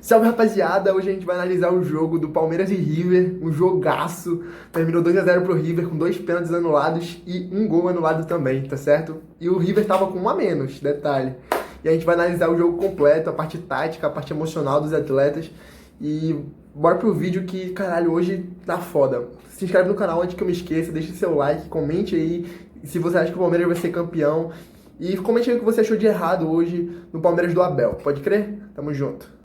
Salve, rapaziada! Hoje a gente vai analisar o jogo do Palmeiras e River, um jogaço. Terminou 2-0 pro River com 2 pênaltis anulados e um gol anulado também, tá certo? E o River tava com um a menos, detalhe. E a gente vai analisar o jogo completo, a parte tática, a parte emocional dos atletas. E bora pro vídeo que, caralho, hoje tá foda. Se inscreve no canal antes que eu me esqueça, deixe seu like, comente aí se você acha que o Palmeiras vai ser campeão. E comente aí o que você achou de errado hoje no Palmeiras do Abel. Pode crer? Tamo junto.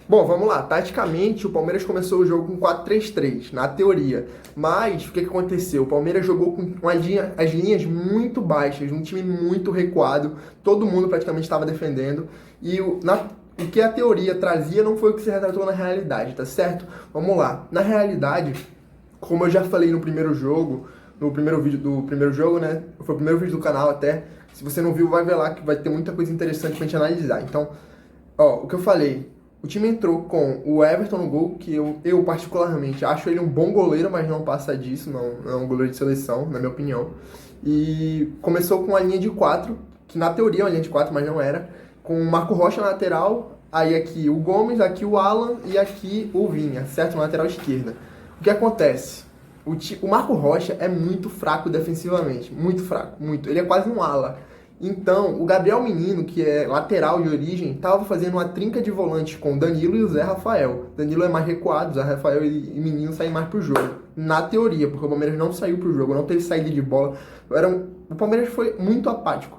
Bom, vamos lá. Taticamente, o Palmeiras começou o jogo com 4-3-3, na teoria. Mas, o que aconteceu? O Palmeiras jogou com as linhas muito baixas, um time muito recuado, todo mundo praticamente estava defendendo. E o que a teoria trazia não foi o que se retratou na realidade, tá certo? Vamos lá. Na realidade, como eu já falei no primeiro jogo, no primeiro vídeo do primeiro jogo, né? Foi o primeiro vídeo do canal até. Se você não viu, vai ver lá que vai ter muita coisa interessante pra gente analisar. Então, o que eu falei... O time entrou com o Everton no gol, que eu particularmente acho ele um bom goleiro, mas não passa disso, não é um goleiro de seleção, na minha opinião. E começou com a linha de 4, que na teoria é uma linha de 4, mas não era, com o Marco Rocha na lateral, aí aqui o Gomes, aqui o Alan e aqui o Vinha, certo? Na lateral esquerda. O que acontece? O Marco Rocha é muito fraco defensivamente, muito fraco, muito. Ele é quase um ala. Então, o Gabriel Menino, que é lateral de origem, estava fazendo uma trinca de volantes com o Danilo e o Zé Rafael. Danilo é mais recuado, Zé Rafael e Menino saem mais pro jogo. Na teoria, porque o Palmeiras não saiu pro jogo, não teve saída de bola. O Palmeiras foi muito apático.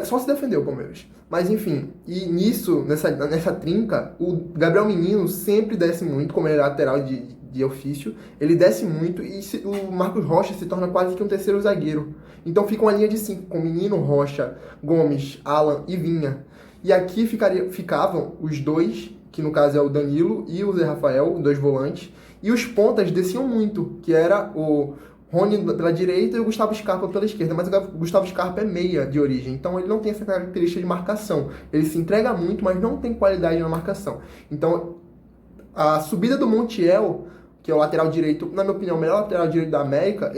Só se defendeu o Palmeiras. Mas enfim, e nisso, nessa trinca, o Gabriel Menino sempre desce muito, como ele é lateral de ofício, ele desce muito e o Marcos Rocha se torna quase que um terceiro zagueiro. Então fica uma linha de 5, com Menino, Rocha, Gomes, Alan e Vinha. E aqui ficavam os dois, que no caso é o Danilo e o Zé Rafael, dois volantes, e os pontas desciam muito, que era o Rony pela direita e o Gustavo Scarpa pela esquerda, mas o Gustavo Scarpa é meia de origem, então ele não tem essa característica de marcação. Ele se entrega muito, mas não tem qualidade na marcação. Então, a subida do Montiel, que é o lateral direito, na minha opinião, o melhor lateral direito da América,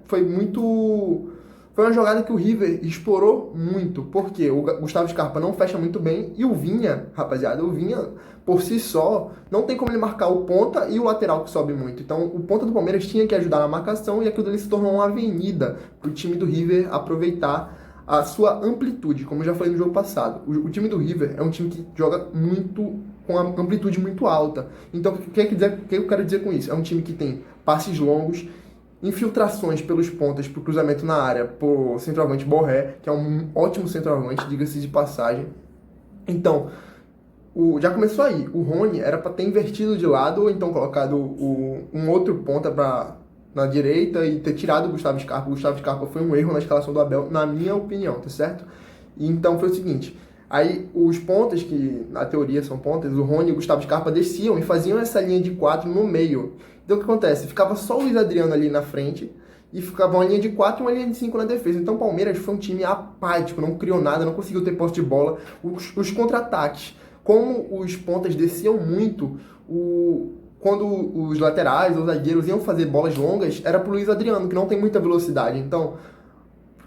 foi uma jogada que o River explorou muito, porque o Gustavo Scarpa não fecha muito bem, e o Vinha, rapaziada, por si só, não tem como ele marcar o ponta e o lateral que sobe muito. Então, o ponta do Palmeiras tinha que ajudar na marcação, e aquilo ali se tornou uma avenida para o time do River aproveitar a sua amplitude, como eu já falei no jogo passado. O time do River é um time que joga muito com uma amplitude muito alta. Então, o que eu quero dizer com isso? É um time que tem passes longos, infiltrações pelos pontas, pro cruzamento na área, por centroavante Borré, que é um ótimo centroavante, diga-se de passagem. Então, já começou aí. O Rony era para ter invertido de lado, ou então colocado um outro ponta na direita e ter tirado o Gustavo Scarpa. O Gustavo Scarpa foi um erro na escalação do Abel, na minha opinião, tá certo? E então foi o seguinte... Aí os pontas, que na teoria são pontas, o Rony e o Gustavo Scarpa desciam e faziam essa linha de 4 no meio. Então o que acontece? Ficava só o Luiz Adriano ali na frente e ficava uma linha de 4 e uma linha de 5 na defesa. Então o Palmeiras foi um time apático, não criou nada, não conseguiu ter posse de bola. Os contra-ataques, como os pontas desciam muito, quando os laterais, os zagueiros iam fazer bolas longas, era pro Luiz Adriano, que não tem muita velocidade. Então...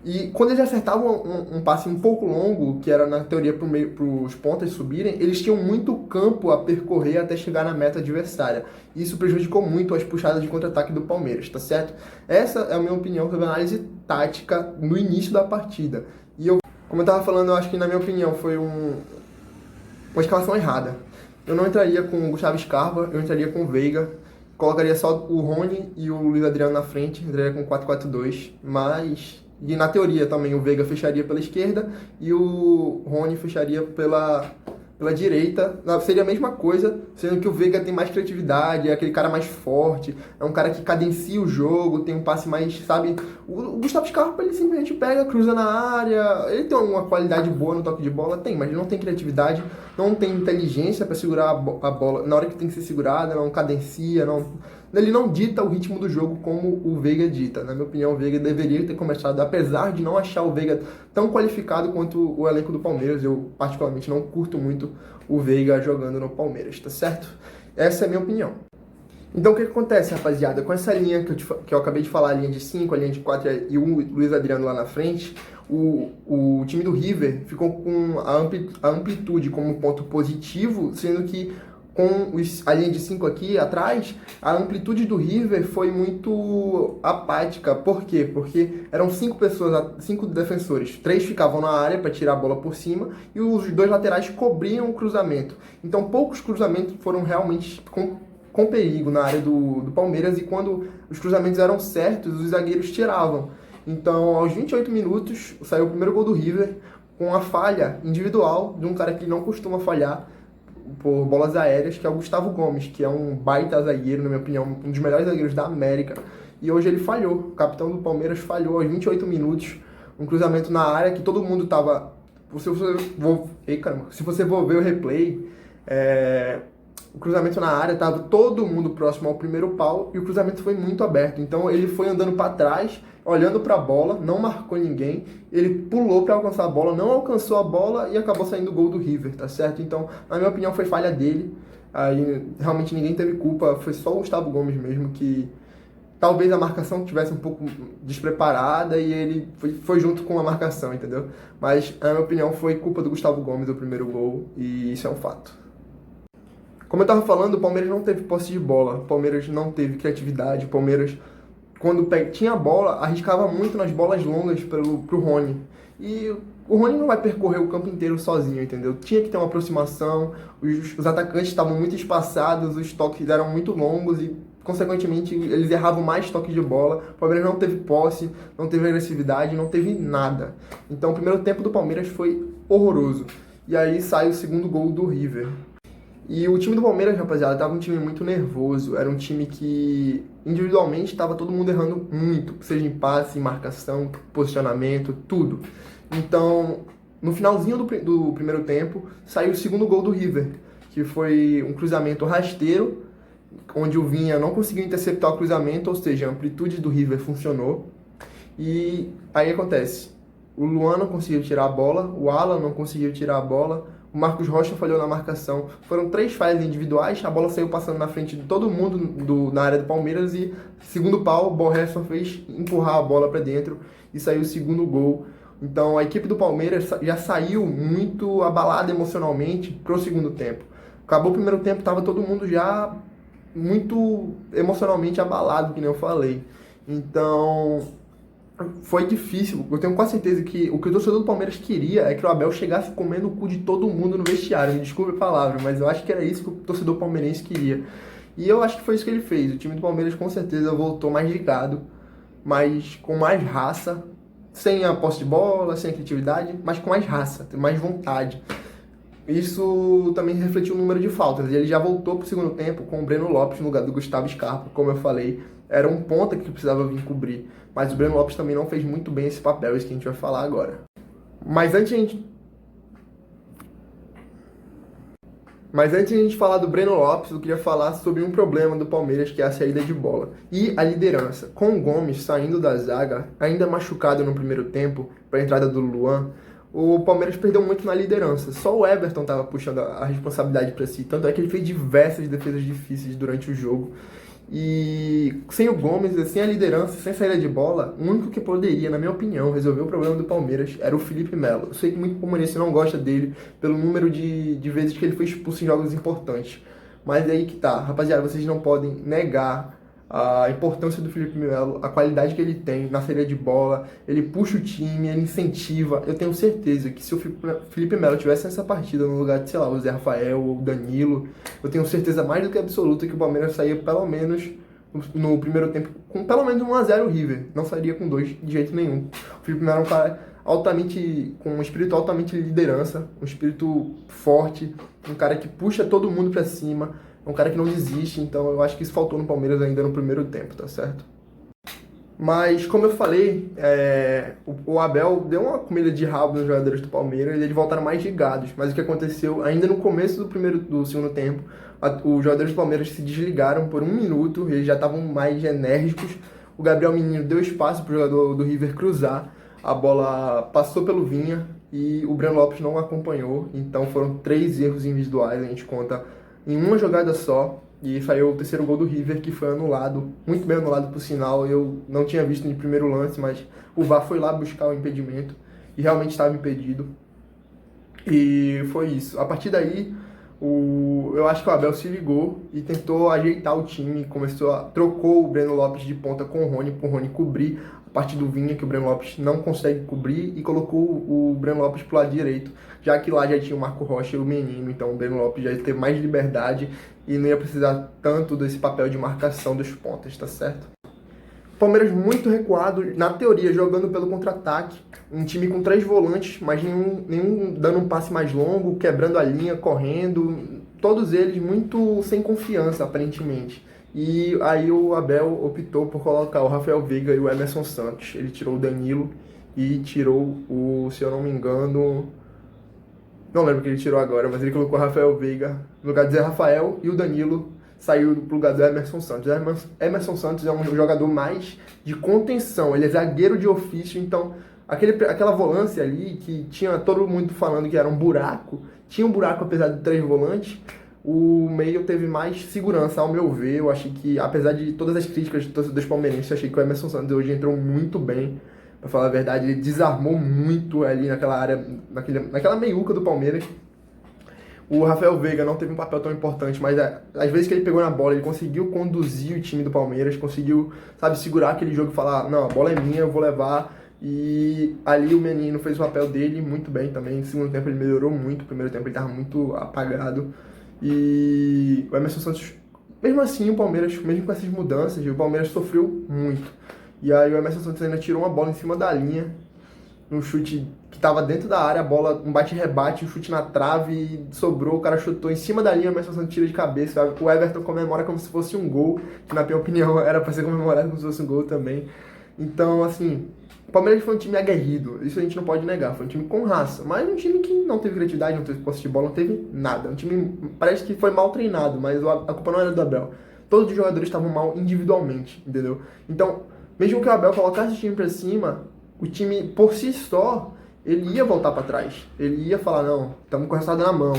E quando eles acertavam um passe um pouco longo, que era na teoria para os pontas subirem, eles tinham muito campo a percorrer até chegar na meta adversária. Isso prejudicou muito as puxadas de contra-ataque do Palmeiras, tá certo? Essa é a minha opinião sobre a análise tática no início da partida. E como eu estava falando, eu acho que na minha opinião foi uma escalação errada. Eu não entraria com o Gustavo Scarpa, eu entraria com o Veiga. Colocaria só o Rony e o Luiz Adriano na frente, entraria com 4-4-2, mas... E na teoria também o Veiga fecharia pela esquerda e o Rony fecharia pela direita. Seria a mesma coisa, sendo que o Veiga tem mais criatividade, é aquele cara mais forte, é um cara que cadencia o jogo, tem um passe mais, sabe? O Gustavo Scarpa, ele simplesmente pega, cruza na área, ele tem uma qualidade boa no toque de bola, tem, mas ele não tem criatividade, não tem inteligência para segurar a bola na hora que tem que ser segurada, não cadencia, ele não dita o ritmo do jogo como o Veiga dita. Na minha opinião, o Veiga deveria ter começado, apesar de não achar o Veiga tão qualificado quanto o elenco do Palmeiras. Eu, particularmente, não curto muito o Veiga jogando no Palmeiras, tá certo? Essa é a minha opinião. Então, o que acontece, rapaziada? Com essa linha que eu acabei de falar, a linha de 5, a linha de 4 e o Luiz Adriano lá na frente, o time do River ficou com a amplitude como ponto positivo, sendo que com a linha de 5 aqui atrás, a amplitude do River foi muito apática. Por quê? Porque eram 5 pessoas, 5 defensores. 3 ficavam na área para tirar a bola por cima e os 2 laterais cobriam o cruzamento. Então poucos cruzamentos foram realmente com perigo na área do Palmeiras, e quando os cruzamentos eram certos, os zagueiros tiravam. Então, aos 28 minutos, saiu o primeiro gol do River com a falha individual de um cara que não costuma falhar por bolas aéreas, que é o Gustavo Gomes, que é um baita zagueiro, na minha opinião, um dos melhores zagueiros da América. E hoje ele falhou, o capitão do Palmeiras falhou aos 28 minutos, um cruzamento na área que todo mundo tava... Se você for ver o replay, o cruzamento na área, tava todo mundo próximo ao primeiro pau e o cruzamento foi muito aberto. Então ele foi andando para trás, olhando para a bola, não marcou ninguém, ele pulou para alcançar a bola, não alcançou a bola e acabou saindo o gol do River, tá certo? Então, na minha opinião, foi falha dele. Aí realmente ninguém teve culpa, foi só o Gustavo Gomes mesmo que talvez a marcação tivesse um pouco despreparada e ele foi junto com a marcação, entendeu? Mas, na minha opinião, foi culpa do Gustavo Gomes o primeiro gol e isso é um fato. Como eu estava falando, o Palmeiras não teve posse de bola, o Palmeiras não teve criatividade, o Palmeiras, quando tinha a bola, arriscava muito nas bolas longas pro Rony. E o Rony não vai percorrer o campo inteiro sozinho, entendeu? Tinha que ter uma aproximação, os atacantes estavam muito espaçados, os toques eram muito longos e, consequentemente, eles erravam mais toques de bola. O Palmeiras não teve posse, não teve agressividade, não teve nada. Então o primeiro tempo do Palmeiras foi horroroso. E aí sai o segundo gol do River. E o time do Palmeiras, rapaziada, tava um time muito nervoso. Era um time que, individualmente, tava todo mundo errando muito. Seja em passe, em marcação, posicionamento, tudo. Então, no finalzinho do primeiro tempo, saiu o segundo gol do River, que foi um cruzamento rasteiro, onde o Vinha não conseguiu interceptar o cruzamento, ou seja, a amplitude do River funcionou. E aí acontece, o Luan não conseguiu tirar a bola, o Alan não conseguiu tirar a bola, o Marcos Rocha falhou na marcação. Foram 3 falhas individuais, a bola saiu passando na frente de todo mundo na área do Palmeiras e, segundo pau, o Borré só fez empurrar a bola para dentro e saiu o segundo gol. Então a equipe do Palmeiras já saiu muito abalada emocionalmente pro segundo tempo. Acabou o primeiro tempo, estava todo mundo já muito emocionalmente abalado, que nem eu falei. Então foi difícil. Eu tenho quase certeza que o que o torcedor do Palmeiras queria é que o Abel chegasse comendo o cu de todo mundo no vestiário. Me desculpe a palavra, mas eu acho que era isso que o torcedor palmeirense queria. E eu acho que foi isso que ele fez. O time do Palmeiras com certeza voltou mais ligado, mas com mais raça, sem a posse de bola, sem a criatividade, mas com mais raça, mais vontade. Isso também refletiu o número de faltas. Ele já voltou para o segundo tempo com o Breno Lopes no lugar do Gustavo Scarpa, como eu falei. Era um ponta que precisava vir cobrir. Mas o Breno Lopes também não fez muito bem esse papel, isso que a gente vai falar agora. Mas antes de a gente falar do Breno Lopes, eu queria falar sobre um problema do Palmeiras, que é a saída de bola. E a liderança. Com o Gomes saindo da zaga, ainda machucado no primeiro tempo, para a entrada do Luan, o Palmeiras perdeu muito na liderança. Só o Everton estava puxando a responsabilidade para si. Tanto é que ele fez diversas defesas difíceis durante o jogo. E sem o Gomes, sem a liderança, sem saída de bola, o único que poderia, na minha opinião, resolver o problema do Palmeiras era o Felipe Melo. Eu sei que muito palmeirense não gosta dele pelo número de vezes que ele foi expulso em jogos importantes. Mas é aí que tá, rapaziada, vocês não podem negar a importância do Felipe Melo, a qualidade que ele tem na saída de bola, ele puxa o time, ele incentiva. Eu tenho certeza que se o Felipe Melo tivesse nessa partida no lugar de, sei lá, o Zé Rafael ou o Danilo, eu tenho certeza mais do que absoluta que o Palmeiras saía pelo menos no primeiro tempo com pelo menos 1-0 o River, não sairia com 2 de jeito nenhum. O Felipe Melo é um cara com um espírito altamente de liderança, um espírito forte, um cara que puxa todo mundo pra cima, é um cara que não desiste, então eu acho que isso faltou no Palmeiras ainda no primeiro tempo, tá certo? Mas, como eu falei, o Abel deu uma comida de rabo nos jogadores do Palmeiras e eles voltaram mais ligados. Mas o que aconteceu, ainda no começo do segundo tempo, os jogadores do Palmeiras se desligaram por 1 minuto, eles já estavam mais enérgicos. O Gabriel Menino deu espaço para o jogador do River cruzar, a bola passou pelo Vinha e o Breno Lopes não acompanhou. Então foram 3 erros individuais, a gente conta em uma jogada só, e saiu o terceiro gol do River, que foi anulado, muito bem anulado por sinal. Eu não tinha visto no primeiro lance, mas o VAR foi lá buscar o impedimento, e realmente estava impedido. E foi isso. A partir daí, Eu acho que o Abel se ligou e tentou ajeitar o time, trocou o Breno Lopes de ponta com o Rony, para o Rony cobrir a parte do Vinha, que o Breno Lopes não consegue cobrir, e colocou o Breno Lopes pro lado direito, já que lá já tinha o Marco Rocha e o Menino, então o Breno Lopes já ia ter mais liberdade e não ia precisar tanto desse papel de marcação dos pontas, tá certo? Palmeiras muito recuado, na teoria, jogando pelo contra-ataque. Um time com 3 volantes, mas nenhum dando um passe mais longo, quebrando a linha, correndo. Todos eles muito sem confiança, aparentemente. E aí o Abel optou por colocar o Rafael Veiga e o Emerson Santos. Ele tirou o Danilo e tirou se eu não me engano... Não lembro o que ele tirou agora, mas ele colocou o Rafael Veiga no lugar de Zé Rafael e o Danilo saiu pro lugar do Emerson Santos. Emerson Santos é um jogador mais de contenção, ele é zagueiro de ofício, então aquela volância ali que tinha todo mundo falando que era um buraco, tinha um buraco apesar de 3 volantes, o meio teve mais segurança, ao meu ver. Eu achei que, apesar de todas as críticas dos palmeirenses, eu achei que o Emerson Santos hoje entrou muito bem. Pra falar a verdade, ele desarmou muito ali naquela área, naquela meiuca do Palmeiras. O Rafael Veiga não teve um papel tão importante, mas às vezes que ele pegou na bola, ele conseguiu conduzir o time do Palmeiras, conseguiu, sabe, segurar aquele jogo e falar, não, a bola é minha, eu vou levar. E ali o Menino fez o papel dele muito bem também. No segundo tempo ele melhorou muito, no primeiro tempo ele estava muito apagado. E o Emerson Santos, mesmo assim, o Palmeiras, mesmo com essas mudanças, o Palmeiras sofreu muito. E aí o Emerson Santos ainda tirou uma bola em cima da linha, um chute que estava dentro da área, a bola, um bate-rebate, um chute na trave, sobrou, o cara chutou em cima da linha, o Emerson Santos tira de cabeça. O Everton comemora como se fosse um gol, que na minha opinião era para ser comemorado como se fosse um gol também. Então, assim, o Palmeiras foi um time aguerrido, isso a gente não pode negar, foi um time com raça, mas um time que não teve criatividade, não teve posse de bola, não teve nada. Um time, parece que foi mal treinado, mas a culpa não era do Abel. Todos os jogadores estavam mal individualmente, entendeu? Então, mesmo que o Abel colocasse o time pra cima, o time por si só, ele ia voltar para trás. Ele ia falar, não, estamos com o resultado na mão.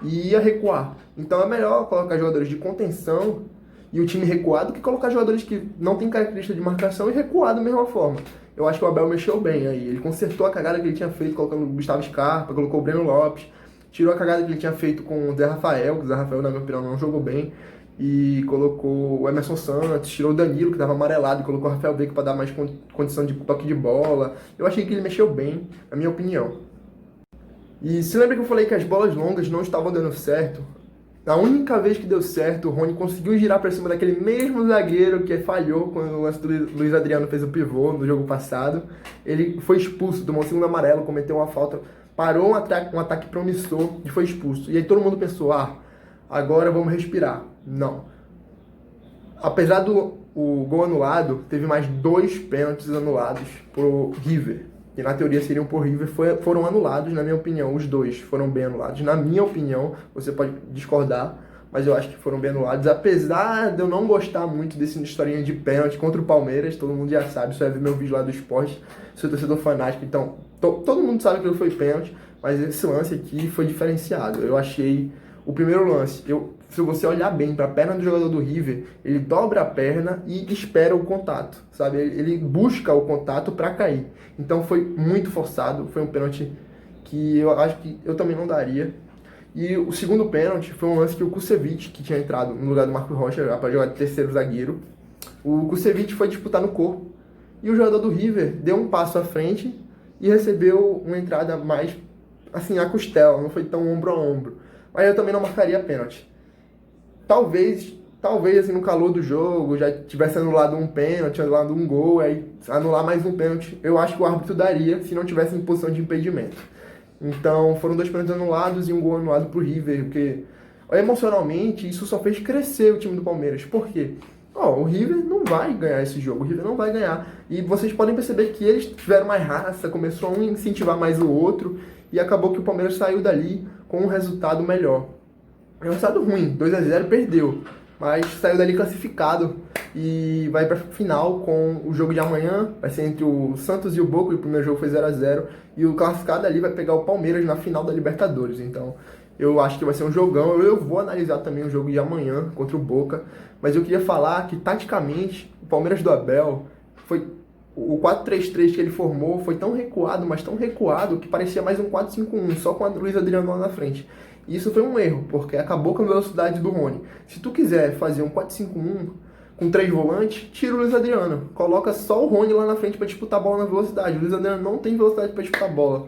E ia recuar. Então é melhor colocar jogadores de contenção e o time recuado que colocar jogadores que não têm característica de marcação e recuar da mesma forma. Eu acho que o Abel mexeu bem aí. Ele consertou a cagada que ele tinha feito colocando o Gustavo Scarpa, colocou o Breno Lopes, tirou a cagada que ele tinha feito com o Zé Rafael, que o Zé Rafael, na minha opinião, não jogou bem. E colocou o Emerson Santos, tirou o Danilo, que estava amarelado, e colocou o Rafael Veiga para dar mais condição de toque de bola. Eu achei que ele mexeu bem, na minha opinião. E se lembra que eu falei que as bolas longas não estavam dando certo? A única vez que deu certo, o Rony conseguiu girar para cima daquele mesmo zagueiro que falhou quando o lance do Luiz Adriano fez o pivô no jogo passado. Ele foi expulso, tomou um segundo amarelo, cometeu uma falta, parou um ataque promissor e foi expulso. E aí todo mundo pensou, agora vamos respirar. Não. Apesar do gol anulado, teve mais 2 pênaltis anulados pro River. Que na teoria seriam por River, foram anulados, na minha opinião. Os 2 foram bem anulados. Na minha opinião, você pode discordar, mas eu acho que foram bem anulados. Apesar de eu não gostar muito desse historinha de pênalti contra o Palmeiras, todo mundo já sabe, só é ver meu vídeo lá do esporte, sou torcedor fanático, então todo mundo sabe que ele foi pênalti, mas esse lance aqui foi diferenciado. Eu achei o primeiro lance, se você olhar bem para a perna do jogador do River, ele dobra a perna e espera o contato, sabe? Ele busca o contato para cair. Então foi muito forçado, foi um pênalti que eu acho que eu também não daria. E o segundo pênalti foi um lance que o Kusevich, que tinha entrado no lugar do Marco Rocha para jogar de terceiro zagueiro, o Kusevich foi disputar no corpo e o jogador do River deu um passo à frente e recebeu uma entrada mais assim, a costela, não foi tão ombro a ombro. Mas eu também não marcaria pênalti. Talvez assim, no calor do jogo, já tivesse anulado um pênalti, anulado um gol, aí anular mais um pênalti, eu acho que o árbitro daria se não tivesse em posição de impedimento. Então, foram 2 pênaltis anulados e um gol anulado pro River, porque emocionalmente isso só fez crescer o time do Palmeiras. Por quê? O River não vai ganhar esse jogo, o River não vai ganhar. E vocês podem perceber que eles tiveram mais raça, começou a um incentivar mais o outro, e acabou que o Palmeiras saiu dali com um resultado melhor. É um resultado ruim, 2-0, perdeu, mas saiu dali classificado e vai para final com o jogo de amanhã, vai ser entre o Santos e o Boca, e o primeiro jogo foi 0-0, e o classificado ali vai pegar o Palmeiras na final da Libertadores. Então eu acho que vai ser um jogão. Eu vou analisar também o jogo de amanhã contra o Boca, mas eu queria falar que taticamente o Palmeiras do Abel foi... O 4-3-3 que ele formou foi tão recuado, mas tão recuado, que parecia mais um 4-5-1, só com o Luiz Adriano lá na frente. E isso foi um erro, porque acabou com a velocidade do Rony. Se tu quiser fazer um 4-5-1 com 3 volantes, tira o Luiz Adriano. Coloca só o Rony lá na frente para disputar a bola na velocidade. O Luiz Adriano não tem velocidade para disputar a bola,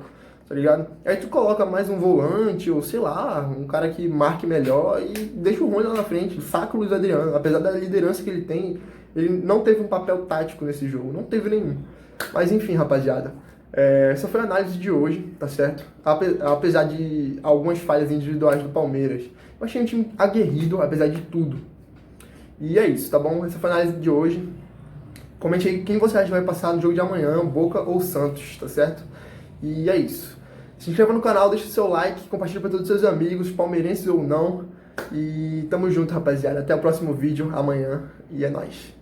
tá ligado? Aí tu coloca mais um volante, ou sei lá, um cara que marque melhor e deixa o Rony lá na frente. Saca o Luiz Adriano. Apesar da liderança que ele tem, ele não teve um papel tático nesse jogo. Não teve nenhum. Mas enfim, rapaziada. Essa foi a análise de hoje, tá certo? Apesar de algumas falhas individuais do Palmeiras, eu achei um time aguerrido, apesar de tudo. E é isso, tá bom? Essa foi a análise de hoje. Comente aí quem você acha que vai passar no jogo de amanhã, Boca ou Santos, tá certo? E é isso. Se inscreva no canal, deixa o seu like, compartilha para todos os seus amigos, palmeirenses ou não. E tamo junto, rapaziada. Até o próximo vídeo, amanhã. E é nóis.